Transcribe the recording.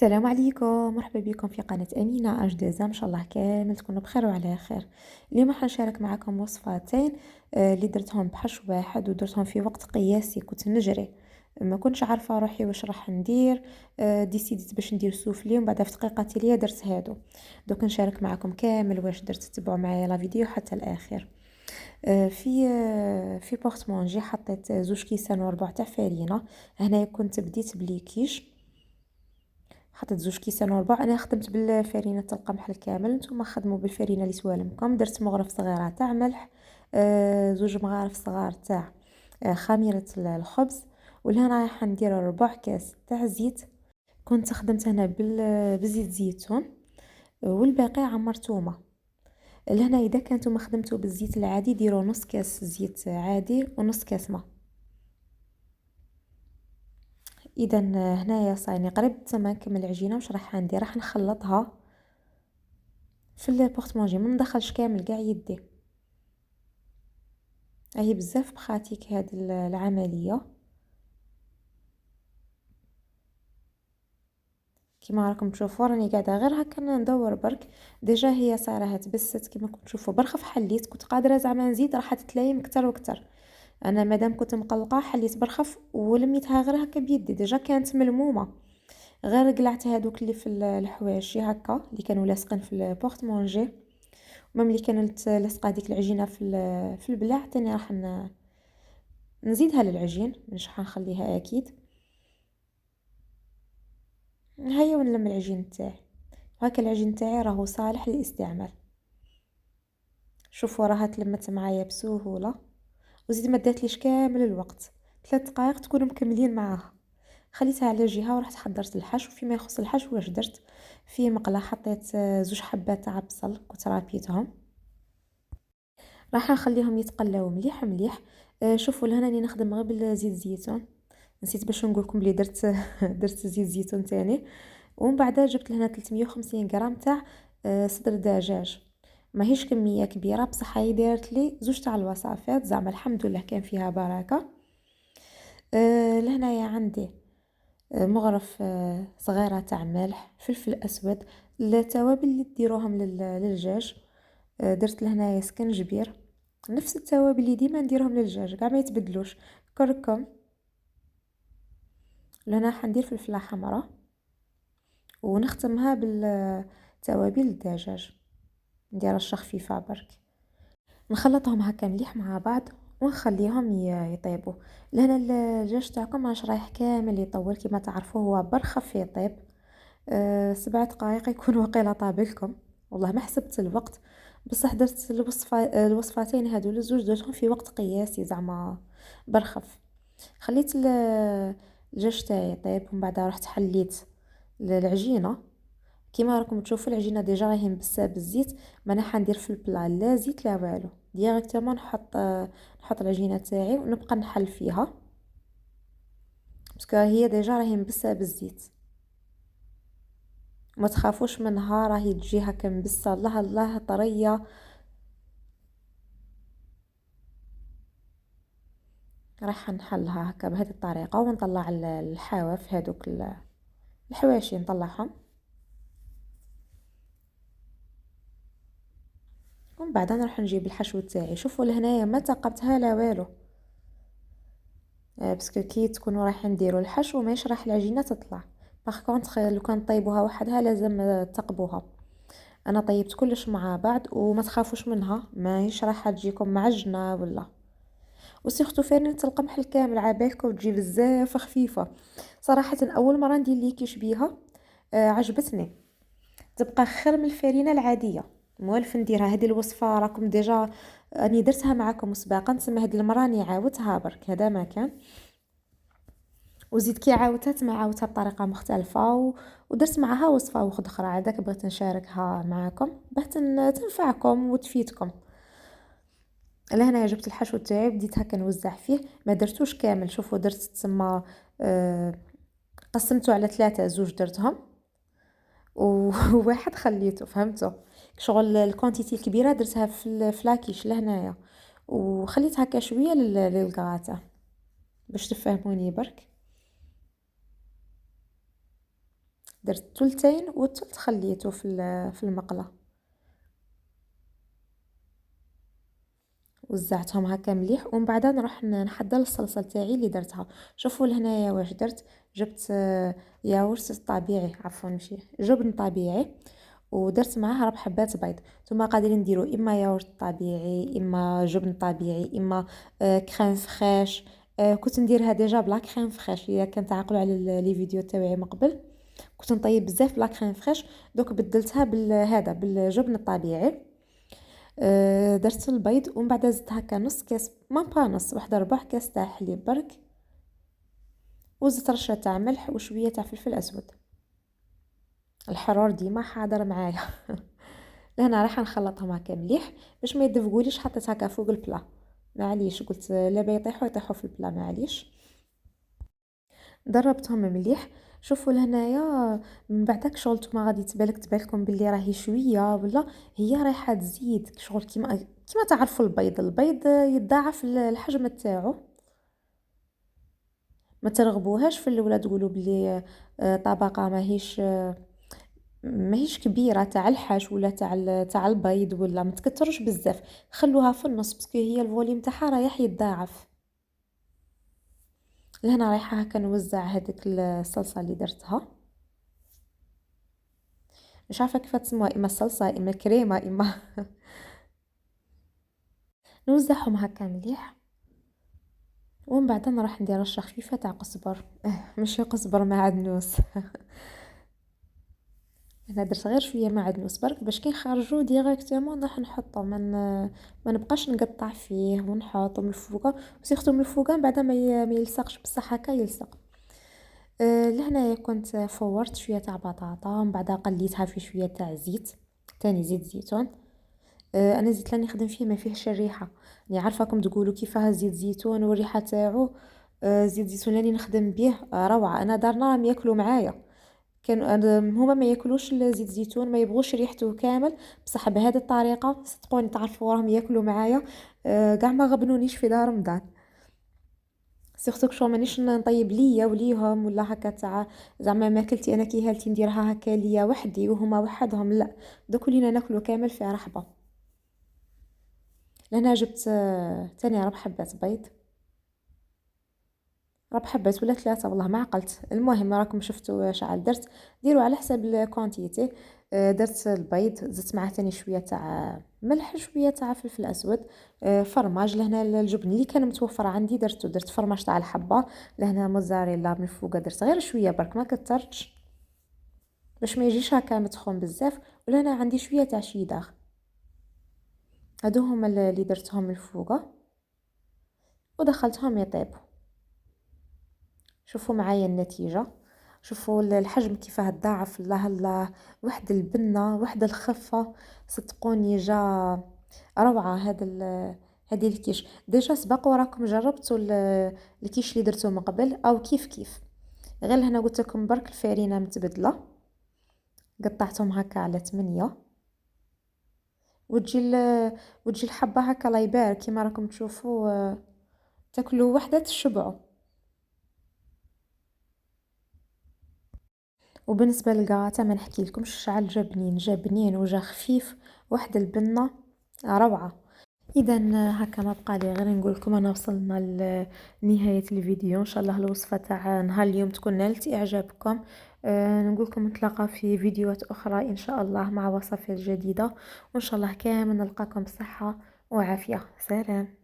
السلام عليكم، مرحبا بكم في قناة أمينة أجدزة. إن شاء الله كامل تكونوا بخير وعلى خير. اليوم حنشارك معكم وصفاتين اللي درتهم بحش واحد ودرتهم في وقت قياسي. كنت نجري، ما كنتش عارفة روحي واش راح ندير. ديسيديت باش ندير سوفلي ومن بعد في دقيقة تالية درت هادو. دوك نشارك معكم كامل واش درت. تتبعوا معايا لا فيديو حتى الآخر. في بورتمونجي حطيت زوج كيسان وربع تاع فرينة. هنايا كنت بديت بليكيش، حطيت زوج كيسان وربع. انا خدمت بالفرينه تاع القمح الكامل، نتوما خدموا بالفرينه اللي سوالمكم. درت مغرف صغيره تاع ملح، زوج مغارف صغار تاع خميره الخبز. ولهنا راح ندير ربع كاس تاع زيت. كنت خدمت هنا بزيت زيتون، والباقي عمرتومه. لهنا اذا كنتو ما خدمتو بالزيت العادي ديروا نص كاس زيت عادي ونص كاس ماء. اذا هنايا صايني قريب تما نكمل العجينه. واش راح ندير؟ راح نخلطها في البورتمونجي، ما ندخلش كامل كاع يدي. هي بزاف بخاتيك هاد العمليه. كيما راكم تشوفوا راني قاعده غير هكا ندور برك. ديجا هي صايره تبست كيما كنتم تشوفوا. برخف حليت، كنت قادره زعما نزيد راح تتلايم اكثر واكثر. انا مادام كنت مقلقه حليت برخف ولميتها غير هكا بيدي. ديجا كانت ملمومه، غير قلعت هادوك اللي في الحواشي هكا اللي كانوا لاصقين في البورتمونجي. ملي كانت لاصقه هذيك العجينه في البلاع تاني راح نزيدها للعجين، مش حنخليها اكيد. هيا ونلم العجين تاعي. هكا العجين تاعي راهو صالح للاستعمال. شوفوا راها تلمت معايا بسهوله، وزيد ما داتليش كامل الوقت. 3 دقائق تكونوا مكملين معاها. خليتها على جهه ورحت حضرت الحشو. فيما يخص الحشو واش درت؟ في مقله حطيت زوج حبات تاع بصل كنت رابيتهم، راح نخليهم يتقلاو مليح مليح. شوفوا لهنا راني نخدم غير بالزيت زيتون. نسيت باش نقول لكم بلي درت درت زيت زيتون تاني. ومن بعد جبت لهنا 350 غرام تاع صدر دجاج. ماهيش كميه كبيره بصح هي دارت لي زوج تاع الوصفات، زعما الحمد لله كان فيها بركه. لهنايا عندي مغرف صغيره تاع ملح، فلفل اسود، التوابل اللي ديروهم للدجاج. درت لهنايا سكنجبير، نفس التوابل اللي ديما نديرهم للدجاج كاع ما يتبدلوش. كركم. لهنا حندير فلفله حمراء، ونختمها بالتوابل الدجاج. ندير رشه خفيفه برك. نخلطهم هكا مليح مع بعض ونخليهم يطيبوا. لهنا الدجاج تاعكم ماش رايح كامل يطول كما تعرفوا، هو برخف يطيب. 7 دقائق يكون وقيلا طابلكم. والله ما حسبت الوقت، بصح درت الوصفاتين هادو الزوج درتهم في وقت قياسي زعما برخف. خليت الدجاج تاعي يطيب ومن بعد رحت حليت العجينه. كيما راكم تشوفوا العجينه ديجا راهي مبسه بالزيت. ما انا حندير في البلا لا زيت لا والو، ديريكتومون نحط العجينه تاعي ونبقى نحل فيها باسكو هي ديجا راهي مبسه بالزيت. ما تخافوش منها، راهي تجي هكا مبسه الله الله طريه. راح نحلها هكا بهذه الطريقه ونطلع الحواف هذوك الحواشي نطلعهم. ومن بعد نروح نجيب الحشو تاعي. شوفوا لهنايا ما ثقبتها لا والو، باسكو كي تكونوا رايحين نديروا الحشو ما يشرح العجينه تطلع. باغ كونطخ لو كان طيبوها وحدها لازم تقبوها. انا طيبت كلش مع بعض وما تخافوش منها، ما يشرح تجيكم معجنه ولا. وسيختو فرينة القمح الكامل عبالكم تجي بزاف خفيفه. صراحه اول مره ندير ليكيش بيها، عجبتني. تبقى خير من الفرينه العاديه. موالف نديرها هذه الوصفه راكم ديجا اني درتها معكم مسبقا، تسمى هذه المره راني عاودتها برك هذا ما كان. وزيد كي عاودتها تما عاودتها بطريقه مختلفه ودرت معها وصفه اخرى عادك بغيت نشاركها معكم باه تنفعكم وتفيدكم. لهنا جبت الحشو تاعي بديت هكا نوزع فيه. ما درتوش كامل، شوفوا درت تسمى قسمته على 3، زوج درتهم وواحد خليته. فهمتوا شغل الكونتيتي الكبيره درتها في الفلاكيش لهنايا، وخليت هكا شويه للكراطه باش تفهموني برك. درت ثلثين والثلث خليته في المقله. وزعتهم هكا مليح ومن بعد نروح نحضر الصلصه تاعي اللي درتها. شوفوا لهنايا واش درت. جبت ياغورت طبيعي، عفوا ماشي جبن طبيعي، ودرت معاه 4 حبات بيض. نتوما قادرين ديروا اما ياغورت طبيعي، اما جبن طبيعي، اما كريم فريش. كنت نديرها ديجا بلا كريم فريش، الا كنت تعقلوا على لي فيديو تاعي من قبل كنت نطيب بزاف بلا كريم فريش. دوك بدلتها بالهذا بالجبن الطبيعي. درت البيض ومن بعد زدت هكا نص كاس، ما با نص، واحد ربع كاس تاع حليب برك، وزدت رشه تاع ملح وشويه تاع فلفل اسود. الحرور ديما حاضر معايا. لهنا راح نخلطهم هكا مليح باش ما يدفقوليش. حطيت هكا فوق البلا، معليش قلت لا يطيحوا في البلا، معليش. ضربتهم مليح. شوفوا لهنايا من بعدك شغل نتوما غادي تبالكم باللي راهي شويه ولا هي رايحه تزيد شغل كيما تعرفوا البيض يتضاعف الحجم تاعو. ما ترغبوهاش في الاولى تقولوا بلي طبقه ماهيش كبيره تاع الحش ولا تاع البيض، ولا ما تكتروش بزاف، خلوها في النص باسكو هي الفوليوم تاعها رايح يتضاعف. لهنا رايحه هكا نوزع هذيك الصلصه اللي درتها. مش عارفه كيف تسموها، اما الصلصه اما كريمه اما. نوزعهم هكا مليح ومن بعد نروح ندير رشه خفيفه تاع قزبر. ماشي قزبر معدنوس. انا درت غير شويه معدنوس برك باش كي نخرجو ديريكتومون راح نحطو ما نبقاش نقطع فيه ونحطو من الفوقه، وسيختو من الفوقه بعد ما يلصقش بصح هكا يلصق. لهنايا كنت فورت شويه تاع بطاطا ومن بعد قليتها في شويه تاع زيت، تاني زيت زيتون. انا الزيت اللي نخدم فيه ما فيهش الريحه، يعني عارفاكم تقولوا كيفاه زيت زيتون والريحه تاعو. زيت زيتون اللي نخدم به روعه. انا دارنا راهم ياكلوا معايا، كانوا هما ما ياكلوش زيت زيتون، ما يبغوش ريحته كامل، بصح بهذه الطريقه صدقوني تعرفوا راهم ياكلوا معايا. كاع ما غبنونيش في دار رمضان. سيرتو شو مانيش نطيب ليا وليهم ولا هكا تاع زعما ما اكلتي انا كي هالتي نديرها هكا ليا وحدي وهما وحدهم، لا دوك ولينا ناكلوا كامل في رحبه. لهنا جبت تاني 4 حبات بيض، 4 حبات ولا 3 والله ما عقلت. المهم راكم شفتوا شعل درت، ديروا على حسب الكونتيتي. درت البيض، زدت معاه تاني شويه تاع ملح، شويه تاع فلفل اسود، فرماج. لهنا الجبن اللي كان متوفر عندي درت فرماج تاع الحبه. لهنا موزاريلا من فوق درت غير شويه برك ما كترتش باش ما يجيش هكا متخون بزاف. ولهنا عندي شويه تاع شيدار، هادو هما اللي درتهم من فوق ودخلتهم يطيبوا. شوفوا معايا النتيجة، شوفوا الحجم كيفاه تضاعف. الله الله، واحد البنة واحد الخفة، صدقوني جا روعة. هذه الكيش ديجا سبق وراكم جربتوا الكيش اللي درتو من قبل او كيف غير هنا قلت لكم برك الفارينة متبدلة، قطعتهم هكا على 8 وتجي الحبة هكا الله يبارك كيما راكم تشوفوا، تاكلوا وحدة تشبعوا. وبالنسبه للقراطه ما نحكي لكمش شعل جا بنين وجا خفيف، واحد البنه روعه. اذا هكا ما بقى لي غير نقول لكم انا وصلنا لنهايه الفيديو. ان شاء الله الوصفه تاع نهار اليوم تكون نالت اعجابكم. نقول لكم نتلاقى في فيديوهات اخرى ان شاء الله مع وصفات جديده، وان شاء الله كامل نلقاكم بصحه وعافيه. سلام.